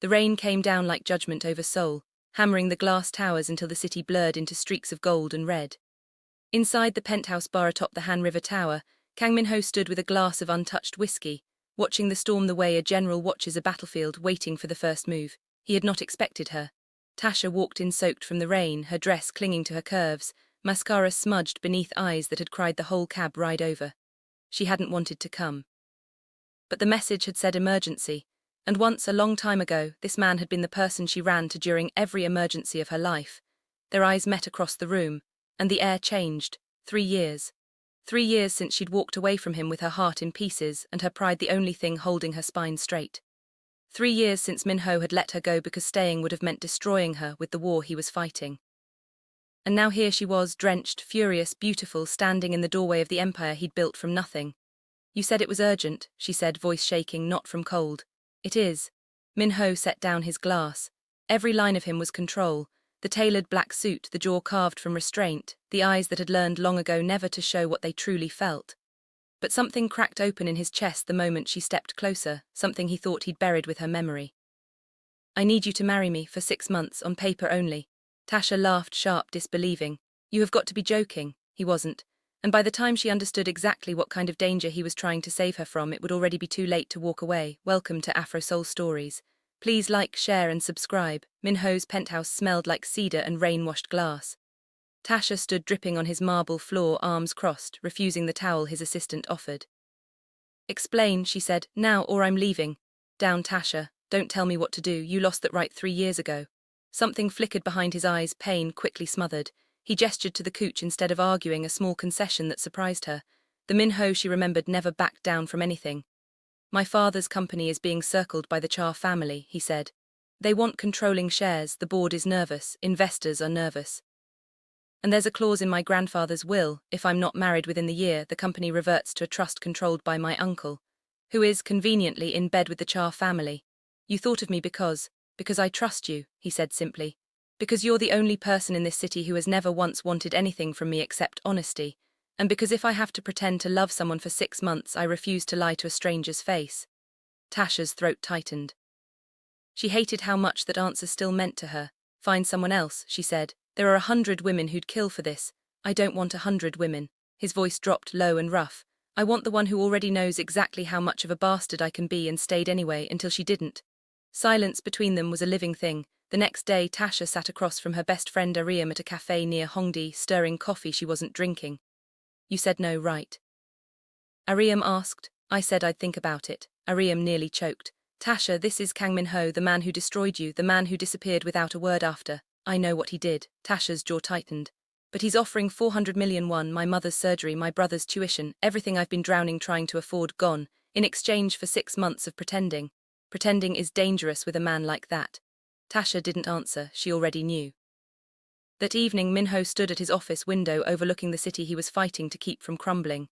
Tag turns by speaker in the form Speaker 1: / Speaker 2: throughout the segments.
Speaker 1: The rain came down like judgment over Seoul, hammering the glass towers until the city blurred into streaks of gold and red. Inside the penthouse bar atop the Han River Tower, Kang Min-ho stood with a glass of untouched whiskey, watching the storm the way a general watches a battlefield waiting for the first move. He had not expected her. Tasha walked in soaked from the rain, her dress clinging to her curves, mascara smudged beneath eyes that had cried the whole cab ride over. She hadn't wanted to come. But the message had said emergency, and once, a long time ago, this man had been the person she ran to during every emergency of her life. Their eyes met across the room, and the air changed. 3 years. 3 years since she'd walked away from him with her heart in pieces and her pride the only thing holding her spine straight. 3 years since Min-ho had let her go because staying would have meant destroying her with the war he was fighting. And now here she was, drenched, furious, beautiful, standing in the doorway of the empire he'd built from nothing. "You said it was urgent," she said, voice shaking, not from cold. "It is." Min-ho set down his glass. Every line of him was control. The tailored black suit, the jaw carved from restraint, the eyes that had learned long ago never to show what they truly felt. But something cracked open in his chest the moment she stepped closer, something he thought he'd buried with her memory. "I need you to marry me for 6 months, on paper only." Tasha laughed, sharp, disbelieving. "You have got to be joking." He wasn't. And by the time she understood exactly what kind of danger he was trying to save her from, it would already be too late to walk away. Welcome to Afro Soul Stories. Please like, share and subscribe. Min-ho's penthouse smelled like cedar and rain-washed glass. Tasha stood dripping on his marble floor, arms crossed, refusing the towel his assistant offered. "Explain," she said, "now or I'm leaving." "Down, Tasha. Don't tell me what to do. You lost that right 3 years ago." Something flickered behind his eyes, pain quickly smothered. He gestured to the couch instead of arguing, a small concession that surprised her. The Min-ho she remembered never backed down from anything. "My father's company is being circled by the Cha family," he said. "They want controlling shares, the board is nervous, investors are nervous. And there's a clause in my grandfather's will, if I'm not married within the year, the company reverts to a trust controlled by my uncle, who is, conveniently, in bed with the Cha family. You thought of me because I trust you," he said simply. "Because you're the only person in this city who has never once wanted anything from me except honesty. And because if I have to pretend to love someone for 6 months, I refuse to lie to a stranger's face." Tasha's throat tightened. She hated how much that answer still meant to her. "Find someone else," she said. "There are 100 women who'd kill for this." "I don't want 100 women." His voice dropped low and rough. "I want the one who already knows exactly how much of a bastard I can be and stayed anyway until she didn't." Silence between them was a living thing. The next day, Tasha sat across from her best friend Ariam at a cafe near Hongdae, stirring coffee she wasn't drinking. "You said no, right?" Ariam asked. "I said I'd think about it." Ariam nearly choked. "Tasha, this is Kang Min-ho, the man who destroyed you, the man who disappeared without a word after." "I know what he did." Tasha's jaw tightened. "But he's offering 400 million won, my mother's surgery, my brother's tuition, everything I've been drowning trying to afford, gone, in exchange for 6 months of pretending. Pretending is dangerous with a man like that." Tasha didn't answer, she already knew. That evening, Min-ho stood at his office window overlooking the city he was fighting to keep from crumbling.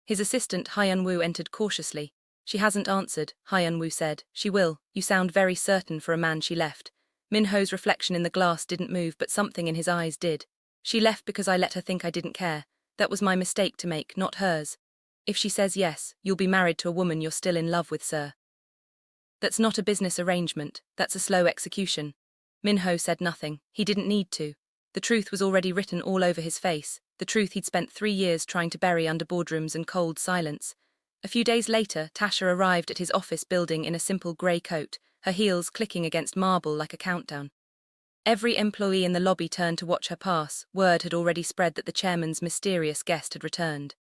Speaker 1: His assistant, Hyun-woo, entered cautiously. "She hasn't answered," Hyun-woo said. "She will. You sound very certain for a man she left." Min-ho's reflection in the glass didn't move, but something in his eyes did. "She left because I let her think I didn't care. That was my mistake to make, not hers. If she says yes, you'll be married to a woman you're still in love with, sir. That's not a business arrangement, that's a slow execution." Min-ho said nothing. He didn't need to. The truth was already written all over his face, the truth he'd spent 3 years trying to bury under boardrooms and cold silence. A few days later, Tasha arrived at his office building in a simple grey coat, her heels clicking against marble like a countdown. Every employee in the lobby turned to watch her pass. Word had already spread that the chairman's mysterious guest had returned.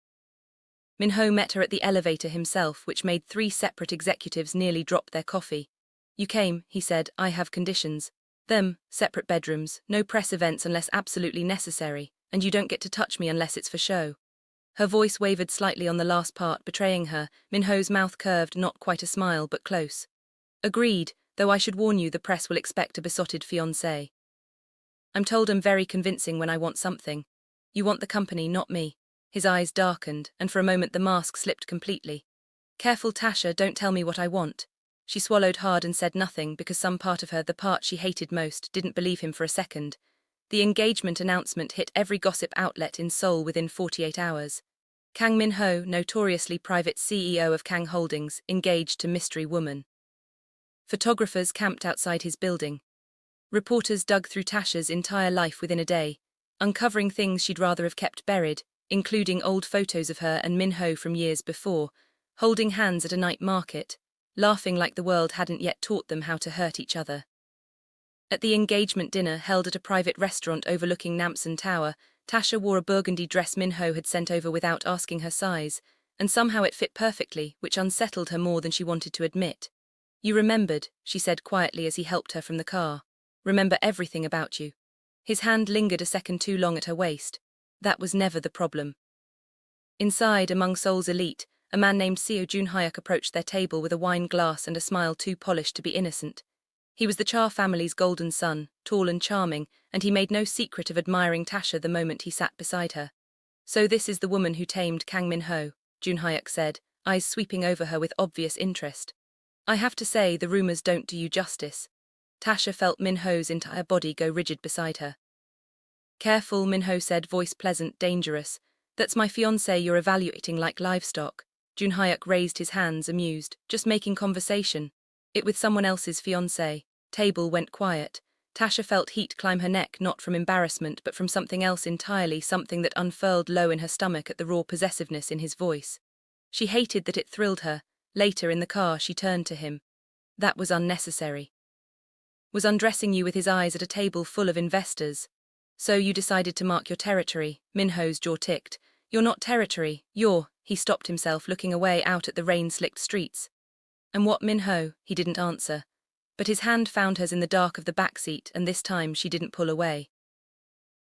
Speaker 1: Min-ho met her at the elevator himself, which made 3 separate executives nearly drop their coffee. "You came," he said. "I have conditions. Them, separate bedrooms, no press events unless absolutely necessary, and you don't get to touch me unless it's for show." Her voice wavered slightly on the last part, betraying her. Min-ho's mouth curved, not quite a smile, but close. "Agreed, though I should warn you the press will expect a besotted fiancé. I'm told I'm very convincing when I want something. You want the company, not me." His eyes darkened, and for a moment the mask slipped completely. "Careful, Tasha, don't tell me what I want." She swallowed hard and said nothing because some part of her, the part she hated most, didn't believe him for a second. The engagement announcement hit every gossip outlet in Seoul within 48 hours. Kang Min-ho, notoriously private CEO of Kang Holdings, engaged to mystery woman. Photographers camped outside his building. Reporters dug through Tasha's entire life within a day, uncovering things she'd rather have kept buried, including old photos of her and Min-ho from years before, holding hands at a night market, laughing like the world hadn't yet taught them how to hurt each other. At the engagement dinner held at a private restaurant overlooking Namsan Tower, Tasha wore a burgundy dress Min-ho had sent over without asking her size, and somehow it fit perfectly, which unsettled her more than she wanted to admit. "You remembered," she said quietly as he helped her from the car. "Remember everything about you." His hand lingered a second too long at her waist. That was never the problem. Inside, among Seoul's elite, a man named Seo Jun-hyuk approached their table with a wine glass and a smile too polished to be innocent. He was the Cha family's golden son, tall and charming, and he made no secret of admiring Tasha the moment he sat beside her. "So this is the woman who tamed Kang Min-ho," Jun-hyuk said, eyes sweeping over her with obvious interest. "I have to say, the rumors don't do you justice." Tasha felt Min-ho's entire body go rigid beside her. "Careful," Min-ho said, voice pleasant, dangerous. "That's my fiancé you're evaluating like livestock." Jun-hyuk raised his hands, amused. "Just making conversation. It with someone else's fiancé." Table went quiet. Tasha felt heat climb her neck, not from embarrassment but from something else entirely, something that unfurled low in her stomach at the raw possessiveness in his voice. She hated that it thrilled her. Later in the car she turned to him. "That was unnecessary." "Was undressing you with his eyes at a table full of investors. So you decided to mark your territory." Min-ho's jaw ticked. "You're not territory, you're—" He stopped himself, looking away out at the rain-slicked streets. "And what, Min-ho?" He didn't answer. But his hand found hers in the dark of the back seat, and this time she didn't pull away.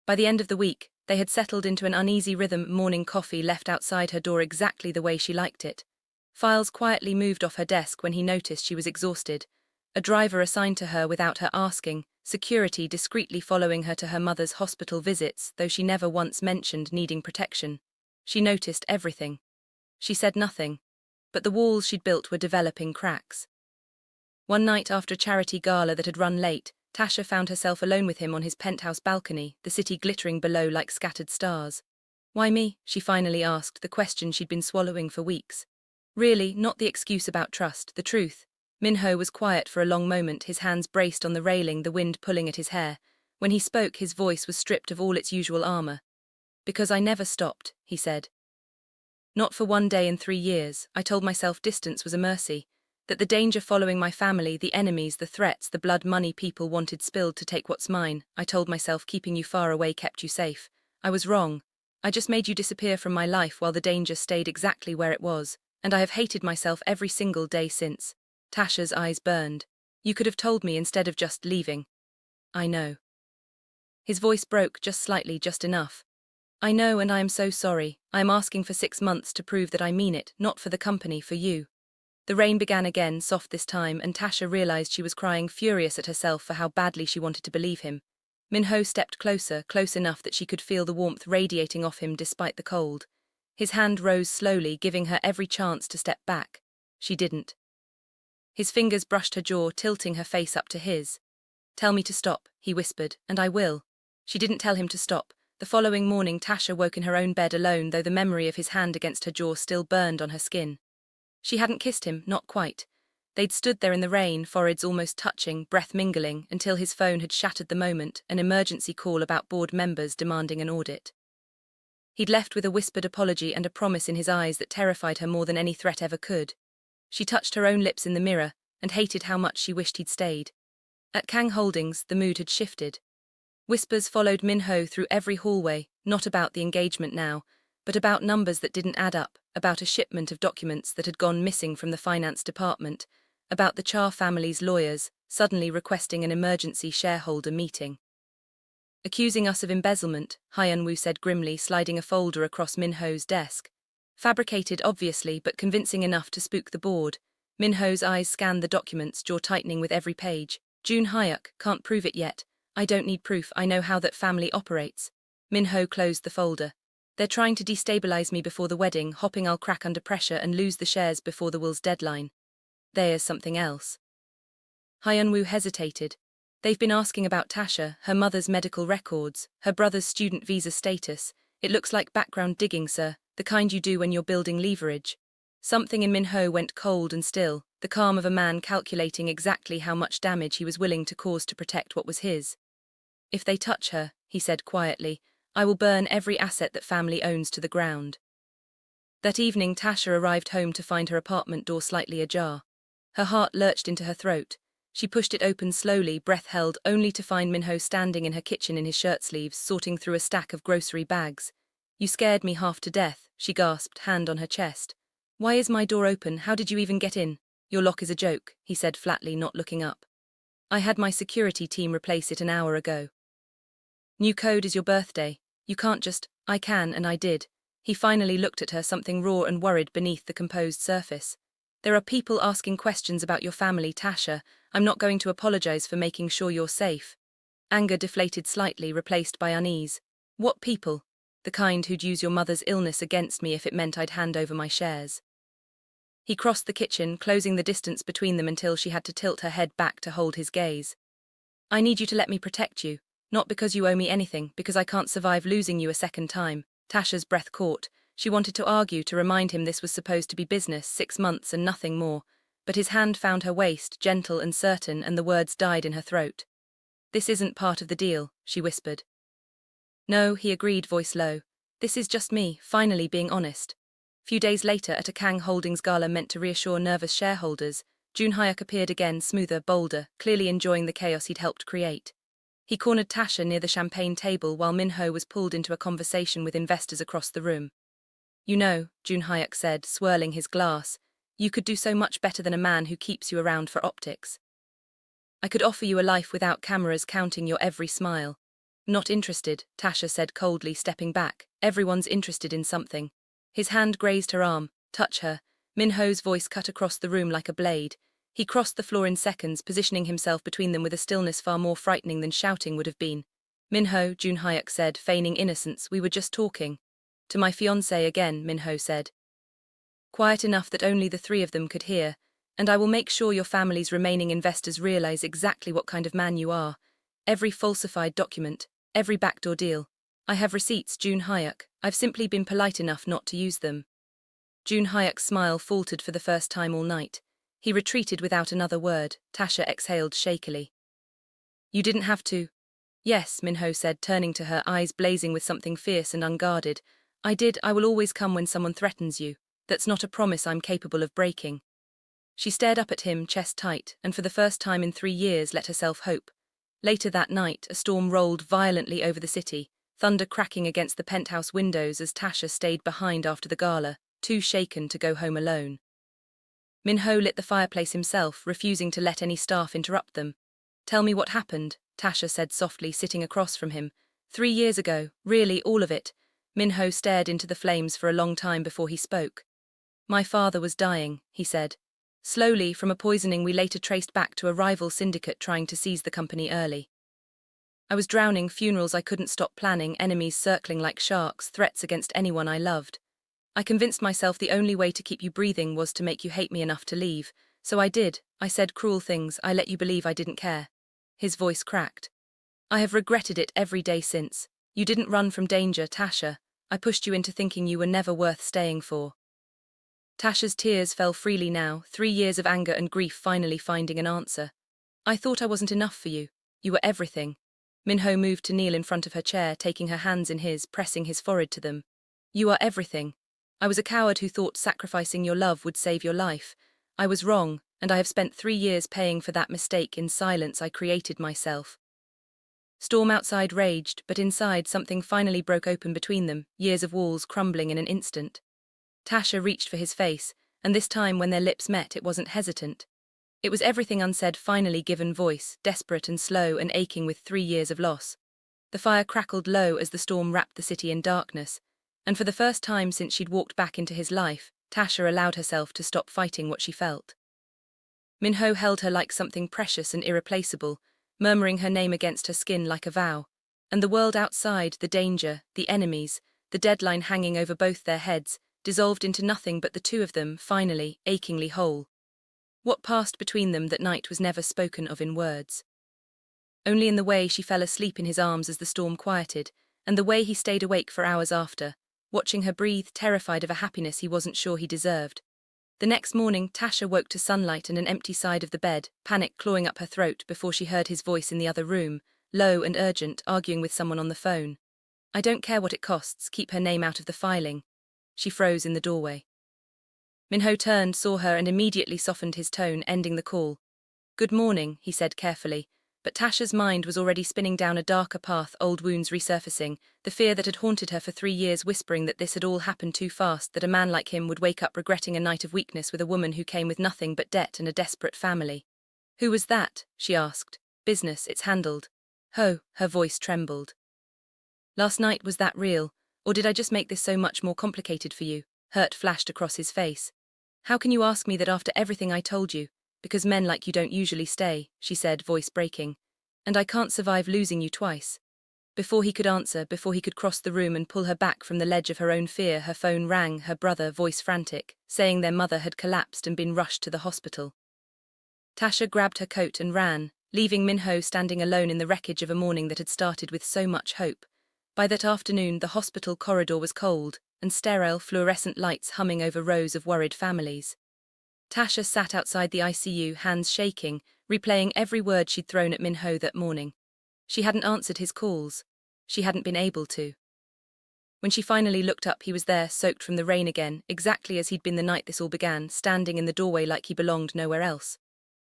Speaker 1: By the end of the week, they had settled into an uneasy rhythm. Morning coffee left outside her door exactly the way she liked it. Files quietly moved off her desk when he noticed she was exhausted. A driver assigned to her without her asking, security discreetly following her to her mother's hospital visits, though she never once mentioned needing protection. She noticed everything. She said nothing, but the walls she'd built were developing cracks. One night after a charity gala that had run late, Tasha found herself alone with him on his penthouse balcony, the city glittering below like scattered stars. "Why me?" she finally asked, the question she'd been swallowing for weeks. Really, not the excuse about trust, the truth. Min-ho was quiet for a long moment, his hands braced on the railing, the wind pulling at his hair. When he spoke, his voice was stripped of all its usual armor. "Because I never stopped," he said. "Not for 1 day in 3 years. I told myself distance was a mercy, that the danger following my family, the enemies, the threats, the blood money people wanted spilled to take what's mine. I told myself keeping you far away kept you safe. I was wrong. I just made you disappear from my life while the danger stayed exactly where it was, and I have hated myself every single day since." Tasha's eyes burned. "You could have told me instead of just leaving." "I know." His voice broke just slightly, just enough. "I know, and I am so sorry. I am asking for 6 months to prove that I mean it, not for the company, for you." The rain began again, soft this time, and Tasha realized she was crying, furious at herself for how badly she wanted to believe him. Min-ho stepped closer, close enough that she could feel the warmth radiating off him despite the cold. His hand rose slowly, giving her every chance to step back. She didn't. His fingers brushed her jaw, tilting her face up to his. "Tell me to stop," he whispered, "and I will." She didn't tell him to stop. The following morning, Tasha woke in her own bed alone, though the memory of his hand against her jaw still burned on her skin. She hadn't kissed him, not quite. They'd stood there in the rain, foreheads almost touching, breath mingling, until his phone had shattered the moment, an emergency call about board members demanding an audit. He'd left with a whispered apology and a promise in his eyes that terrified her more than any threat ever could. She touched her own lips in the mirror, and hated how much she wished he'd stayed. At Kang Holdings, the mood had shifted. Whispers followed Min-ho through every hallway, not about the engagement now, but about numbers that didn't add up, about a shipment of documents that had gone missing from the finance department, about the Cha family's lawyers suddenly requesting an emergency shareholder meeting. "Accusing us of embezzlement," Hyun-woo said grimly, sliding a folder across Min-ho's desk. Fabricated, obviously, but convincing enough to spook the board. Min-ho's eyes scanned the documents, jaw tightening with every page. "Jun-hyuk, can't prove it yet. I don't need proof, I know how that family operates." Min-ho closed the folder. "They're trying to destabilize me before the wedding, hoping I'll crack under pressure and lose the shares before the will's deadline." "There's something else." Hyun-woo hesitated. "They've been asking about Tasha, her mother's medical records, her brother's student visa status. It looks like background digging, sir, the kind you do when you're building leverage." Something in Minho went cold and still, the calm of a man calculating exactly how much damage he was willing to cause to protect what was his. "If they touch her," he said quietly, "I will burn every asset that family owns to the ground." That evening Tasha arrived home to find her apartment door slightly ajar. Her heart lurched into her throat. She pushed it open slowly, breath held, only to find Minho standing in her kitchen in his shirt sleeves, sorting through a stack of grocery bags. "You scared me half to death," she gasped, hand on her chest. "Why is my door open? How did you even get in?" "Your lock is a joke," he said flatly, not looking up. "I had my security team replace it an hour ago." "New code is your birthday. You can't just—" "I can, and I did." He finally looked at her, something raw and worried beneath the composed surface. "There are people asking questions about your family, Tasha. I'm not going to apologize for making sure you're safe." Anger deflated slightly, replaced by unease. "What people?" "The kind who'd use your mother's illness against me if it meant I'd hand over my shares." He crossed the kitchen, closing the distance between them until she had to tilt her head back to hold his gaze. "I need you to let me protect you. Not because you owe me anything, because I can't survive losing you a second time." Tasha's breath caught. She wanted to argue, to remind him this was supposed to be business, 6 months and nothing more. But his hand found her waist, gentle and certain, and the words died in her throat. "This isn't part of the deal," she whispered. "No," he agreed, voice low. "This is just me, finally being honest." Few days later, at a Kang Holdings gala meant to reassure nervous shareholders, Jun Hyuk appeared again, smoother, bolder, clearly enjoying the chaos he'd helped create. He cornered Tasha near the champagne table while Minho was pulled into a conversation with investors across the room. "You know," Jun Hyuk said, swirling his glass, "you could do so much better than a man who keeps you around for optics. I could offer you a life without cameras counting your every smile." "Not interested," Tasha said coldly, stepping back. "Everyone's interested in something." His hand grazed her arm. "Touch her." Minho's voice cut across the room like a blade. He crossed the floor in seconds, positioning himself between them with a stillness far more frightening than shouting would have been. "Minho," Jun Hyuk said, feigning innocence, "we were just talking." "To my fiancé again," Minho said. Quiet enough that only the three of them could hear. "And I will make sure your family's remaining investors realize exactly what kind of man you are. Every falsified document, every backdoor deal. I have receipts, Jun Hyuk. I've simply been polite enough not to use them." Jun Hyuk's smile faltered for the first time all night. He retreated without another word. Tasha exhaled shakily. "You didn't have to." "Yes," Minho said, turning to her, eyes blazing with something fierce and unguarded. "I did. I will always come when someone threatens you. That's not a promise I'm capable of breaking." She stared up at him, chest tight, and for the first time in 3 years let herself hope. Later that night, a storm rolled violently over the city, thunder cracking against the penthouse windows as Tasha stayed behind after the gala, too shaken to go home alone. Minho lit the fireplace himself, refusing to let any staff interrupt them. "Tell me what happened," Tasha said softly, sitting across from him. 3 years ago, really, all of it." Minho stared into the flames for a long time before he spoke. "My father was dying," he said. "Slowly, from a poisoning we later traced back to a rival syndicate trying to seize the company early. I was drowning, funerals I couldn't stop planning, enemies circling like sharks, threats against anyone I loved. I convinced myself the only way to keep you breathing was to make you hate me enough to leave. So I did. I said cruel things. I let you believe I didn't care." His voice cracked. "I have regretted it every day since. You didn't run from danger, Tasha. I pushed you into thinking you were never worth staying for." Tasha's tears fell freely now, 3 years of anger and grief finally finding an answer. "I thought I wasn't enough for you. You were everything." Minho moved to kneel in front of her chair, taking her hands in his, pressing his forehead to them. "You are everything. I was a coward who thought sacrificing your love would save your life. I was wrong, and I have spent 3 years paying for that mistake in silence I created myself." Storm outside raged, but inside something finally broke open between them, years of walls crumbling in an instant. Tasha reached for his face, and this time when their lips met it wasn't hesitant. It was everything unsaid finally given voice, desperate and slow and aching with 3 years of loss. The fire crackled low as the storm wrapped the city in darkness, and for the first time since she'd walked back into his life, Tasha allowed herself to stop fighting what she felt. Minho held her like something precious and irreplaceable, murmuring her name against her skin like a vow. And the world outside, the danger, the enemies, the deadline hanging over both their heads, dissolved into nothing but the two of them, finally, achingly whole. What passed between them that night was never spoken of in words. Only in the way she fell asleep in his arms as the storm quieted, and the way he stayed awake for hours after, watching her breathe, terrified of a happiness he wasn't sure he deserved. The next morning, Tasha woke to sunlight and an empty side of the bed, panic clawing up her throat before she heard his voice in the other room, low and urgent, arguing with someone on the phone. I don't care what it costs, keep her name out of the filing. She froze in the doorway. Minho turned, saw her and immediately softened his tone, ending the call. Good morning, he said carefully, but Tasha's mind was already spinning down a darker path, old wounds resurfacing, the fear that had haunted her for 3 years whispering that this had all happened too fast, that a man like him would wake up regretting a night of weakness with a woman who came with nothing but debt and a desperate family. Who was that? She asked. Business, it's handled. Ho, her voice trembled. Last night, was that real, or did I just make this so much more complicated for you? Hurt flashed across his face. How can you ask me that after everything I told you? Because men like you don't usually stay, she said, voice breaking. And I can't survive losing you twice. Before he could answer, before he could cross the room and pull her back from the ledge of her own fear, her phone rang, her brother, voice frantic, saying their mother had collapsed and been rushed to the hospital. Tasha grabbed her coat and ran, leaving Minho standing alone in the wreckage of a morning that had started with so much hope. By that afternoon, the hospital corridor was cold, and sterile fluorescent lights humming over rows of worried families. Tasha sat outside the ICU, hands shaking, replaying every word she'd thrown at Minho that morning. She hadn't answered his calls. She hadn't been able to. When she finally looked up, he was there, soaked from the rain again, exactly as he'd been the night this all began, standing in the doorway like he belonged nowhere else.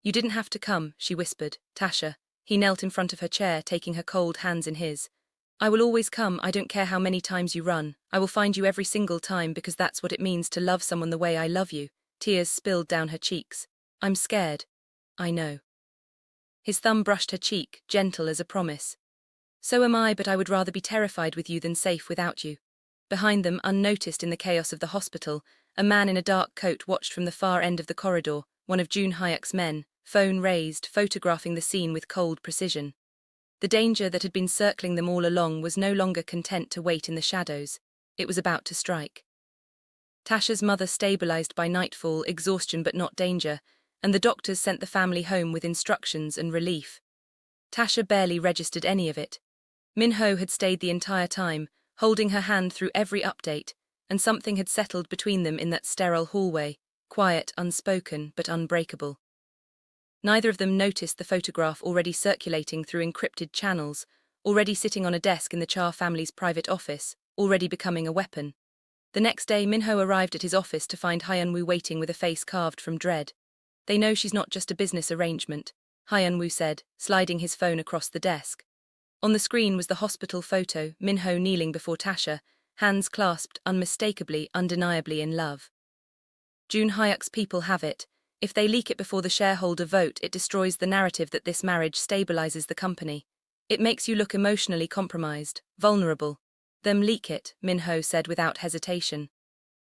Speaker 1: You didn't have to come, she whispered. Tasha. He knelt in front of her chair, taking her cold hands in his. I will always come, I don't care how many times you run. I will find you every single time because that's what it means to love someone the way I love you. Tears spilled down her cheeks. I'm scared. I know. His thumb brushed her cheek, gentle as a promise. So am I, but I would rather be terrified with you than safe without you. Behind them, unnoticed in the chaos of the hospital, a man in a dark coat watched from the far end of the corridor, one of June Hayek's men, phone raised, photographing the scene with cold precision. The danger that had been circling them all along was no longer content to wait in the shadows. It was about to strike. Tasha's mother stabilized by nightfall, exhaustion but not danger, and the doctors sent the family home with instructions and relief. Tasha barely registered any of it. Minho had stayed the entire time, holding her hand through every update, and something had settled between them in that sterile hallway, quiet, unspoken, but unbreakable. Neither of them noticed the photograph already circulating through encrypted channels, already sitting on a desk in the Cha family's private office, already becoming a weapon. The next day, Minho arrived at his office to find Hyunwoo waiting with a face carved from dread. They know she's not just a business arrangement, Hyunwoo said, sliding his phone across the desk. On the screen was the hospital photo, Minho kneeling before Tasha, hands clasped, unmistakably, undeniably in love. June Hayek's people have it. If they leak it before the shareholder vote, it destroys the narrative that this marriage stabilizes the company. It makes you look emotionally compromised, vulnerable. Them leak it, Minho said without hesitation.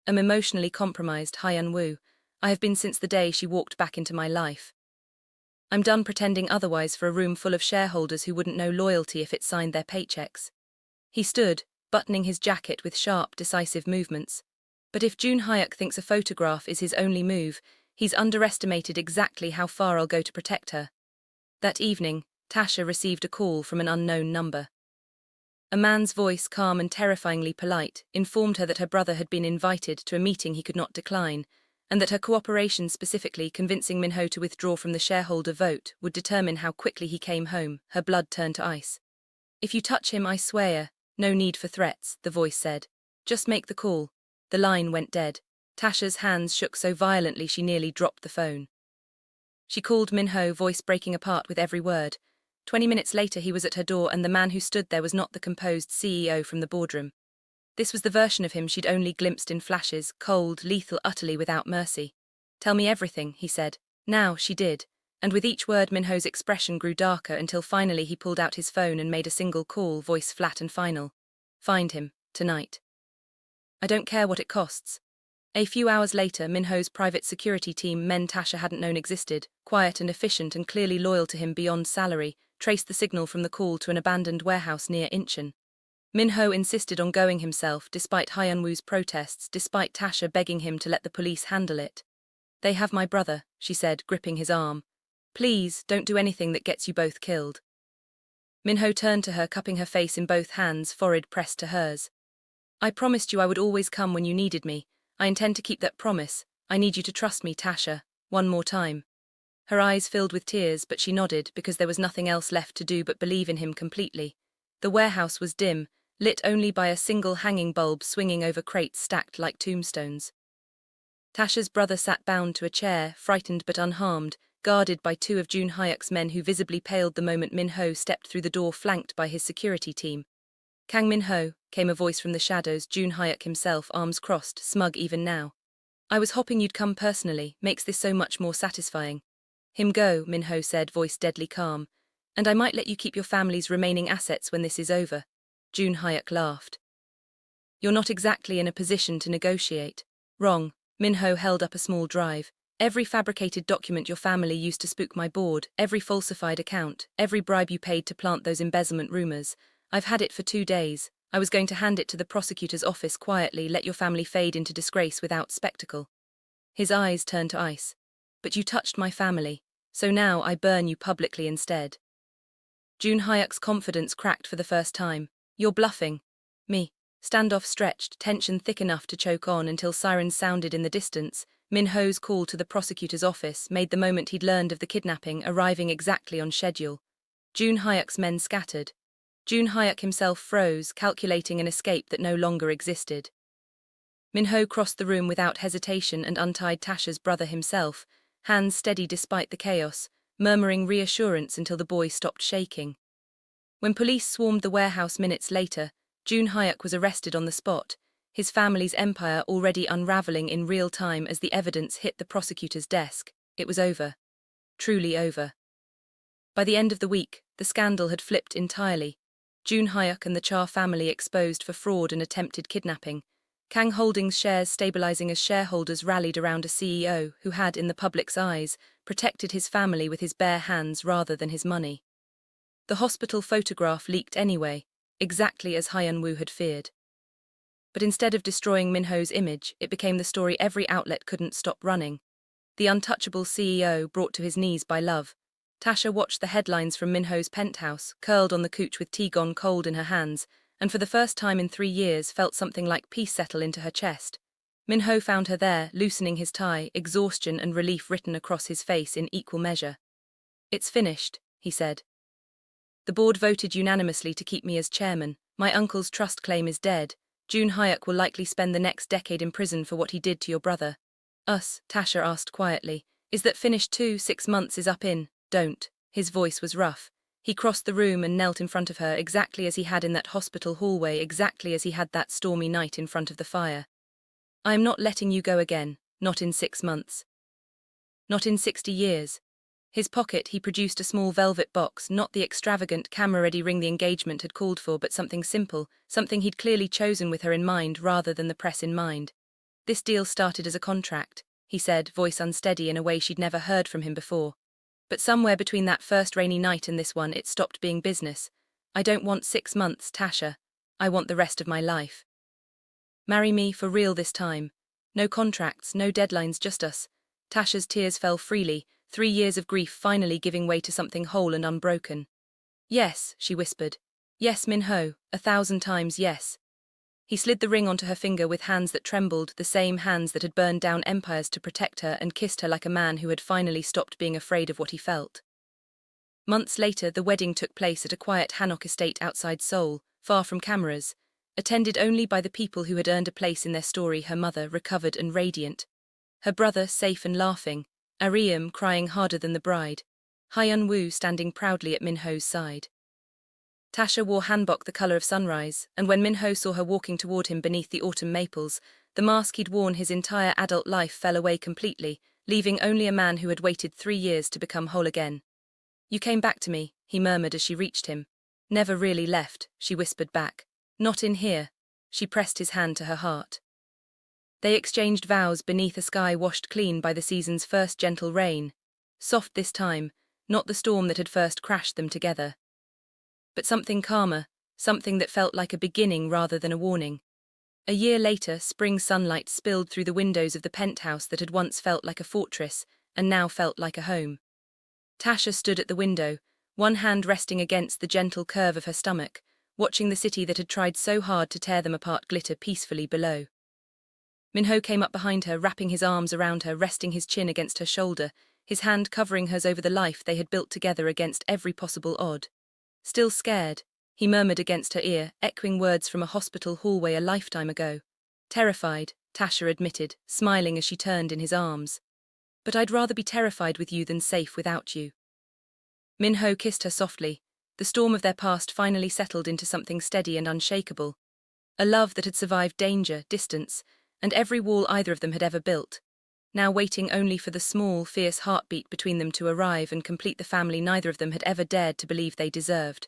Speaker 1: I'm emotionally compromised, Hyunwoo. I have been since the day she walked back into my life. I'm done pretending otherwise for a room full of shareholders who wouldn't know loyalty if it signed their paychecks. He stood, buttoning his jacket with sharp, decisive movements. But if June Hayek thinks a photograph is his only move, he's underestimated exactly how far I'll go to protect her. That evening, Tasha received a call from an unknown number. A man's voice, calm and terrifyingly polite, informed her that her brother had been invited to a meeting he could not decline, and that her cooperation, specifically convincing Minho to withdraw from the shareholder vote, would determine how quickly he came home. Her blood turned to ice. If you touch him, I swear. No need for threats, the voice said. Just make the call. The line went dead. Tasha's hands shook so violently she nearly dropped the phone. She called Minho, voice breaking apart with every word. 20 minutes later he was at her door, and the man who stood there was not the composed CEO from the boardroom. This was the version of him she'd only glimpsed in flashes, cold, lethal, utterly without mercy. Tell me everything, he said. Now she did, and with each word Minho's expression grew darker until finally he pulled out his phone and made a single call, voice flat and final. Find him, tonight. I don't care what it costs. A few hours later, Minho's private security team, men Tasha hadn't known existed, quiet and efficient and clearly loyal to him beyond salary, traced the signal from the call to an abandoned warehouse near Incheon. Minho insisted on going himself, despite Hyunwoo's protests, despite Tasha begging him to let the police handle it. They have my brother, she said, gripping his arm. Please, don't do anything that gets you both killed. Minho turned to her, cupping her face in both hands, forehead pressed to hers. I promised you I would always come when you needed me. I intend to keep that promise. I need you to trust me, Tasha, one more time. Her eyes filled with tears, but she nodded because there was nothing else left to do but believe in him completely. The warehouse was dim, lit only by a single hanging bulb swinging over crates stacked like tombstones. Tasha's brother sat bound to a chair, frightened but unharmed, guarded by two of Jun Hyuk's men who visibly paled the moment Min-ho stepped through the door flanked by his security team. "Kang Min-ho," came a voice from the shadows, Jun Hyuk himself, arms crossed, smug even now. "I was hoping you'd come personally, makes this so much more satisfying." "Him go," Min-ho said, voice deadly calm. "And I might let you keep your family's remaining assets when this is over." Jun Hyuk laughed. "You're not exactly in a position to negotiate." "Wrong." Min-ho held up a small drive. "Every fabricated document your family used to spook my board, every falsified account, every bribe you paid to plant those embezzlement rumors. I've had it for 2 days. I was going to hand it to the prosecutor's office quietly, let your family fade into disgrace without spectacle." His eyes turned to ice. "But you touched my family, so now I burn you publicly instead." Jun Hyuk's confidence cracked for the first time. "You're bluffing." "Me." Standoff stretched, tension thick enough to choke on until sirens sounded in the distance. Min-ho's call to the prosecutor's office made the moment he'd learned of the kidnapping arriving exactly on schedule. Jun Hyuk's men scattered. Jun Hyuk himself froze, calculating an escape that no longer existed. Min-ho crossed the room without hesitation and untied Tasha's brother himself, hands steady despite the chaos, murmuring reassurance until the boy stopped shaking. When police swarmed the warehouse minutes later, Jun Hyuk was arrested on the spot, his family's empire already unraveling in real time as the evidence hit the prosecutor's desk. It was over. Truly over. By the end of the week, the scandal had flipped entirely. Jun Hyuk and the Cha family exposed for fraud and attempted kidnapping. Kang Holdings shares stabilizing as shareholders rallied around a CEO who had, in the public's eyes, protected his family with his bare hands rather than his money. The hospital photograph leaked anyway, exactly as Hyun-woo had feared. But instead of destroying Min-ho's image, it became the story every outlet couldn't stop running. The untouchable CEO brought to his knees by love. Tasha watched the headlines from Min-ho's penthouse, curled on the couch with tea gone cold in her hands, and for the first time in 3 years felt something like peace settle into her chest. Min-ho found her there, loosening his tie, exhaustion and relief written across his face in equal measure. "It's finished," he said. "The board voted unanimously to keep me as chairman. My uncle's trust claim is dead. Jun Hyuk will likely spend the next decade in prison for what he did to your brother." "Us," Tasha asked quietly. "Is that finished too? 6 months is up in." "Don't." His voice was rough. He crossed the room and knelt in front of her exactly as he had in that hospital hallway, exactly as he had that stormy night in front of the fire. "I am not letting you go again, not in 6 months. Not in 60 years. His pocket, he produced a small velvet box, not the extravagant, camera-ready ring the engagement had called for, but something simple, something he'd clearly chosen with her in mind rather than the press in mind. "This deal started as a contract," he said, voice unsteady in a way she'd never heard from him before. "But somewhere between that first rainy night and this one, it stopped being business. I don't want 6 months, Tasha. I want the rest of my life. Marry me for real this time. No contracts, no deadlines, just us." Tasha's tears fell freely, 3 years of grief finally giving way to something whole and unbroken. "Yes," she whispered. "Yes, Min-ho, 1,000 times yes." He slid the ring onto her finger with hands that trembled, the same hands that had burned down empires to protect her, and kissed her like a man who had finally stopped being afraid of what he felt. Months later, the wedding took place at a quiet Hanok estate outside Seoul, far from cameras, attended only by the people who had earned a place in their story, her mother, recovered and radiant, her brother, safe and laughing, Ariam crying harder than the bride, Hyun-woo standing proudly at Min-ho's side. Tasha wore hanbok the color of sunrise, and when Min-ho saw her walking toward him beneath the autumn maples, the mask he'd worn his entire adult life fell away completely, leaving only a man who had waited 3 years to become whole again. "You came back to me," he murmured as she reached him. "Never really left," she whispered back. "Not in here." She pressed his hand to her heart. They exchanged vows beneath a sky washed clean by the season's first gentle rain. Soft this time, not the storm that had first crashed them together. But something calmer, something that felt like a beginning rather than a warning. A year later, spring sunlight spilled through the windows of the penthouse that had once felt like a fortress and now felt like a home. Tasha stood at the window, one hand resting against the gentle curve of her stomach, watching the city that had tried so hard to tear them apart glitter peacefully below. Minho came up behind her, wrapping his arms around her, resting his chin against her shoulder, his hand covering hers over the life they had built together against every possible odd. Still scared, he murmured against her ear, echoing words from a hospital hallway a lifetime ago. Terrified, Tasha admitted, smiling as she turned in his arms. But I'd rather be terrified with you than safe without you. Minho kissed her softly. The storm of their past finally settled into something steady and unshakable. A love that had survived danger, distance, and every wall either of them had ever built, now waiting only for the small, fierce heartbeat between them to arrive and complete the family neither of them had ever dared to believe they deserved.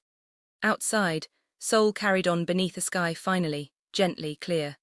Speaker 1: Outside, Seoul carried on beneath a sky finally, gently clear.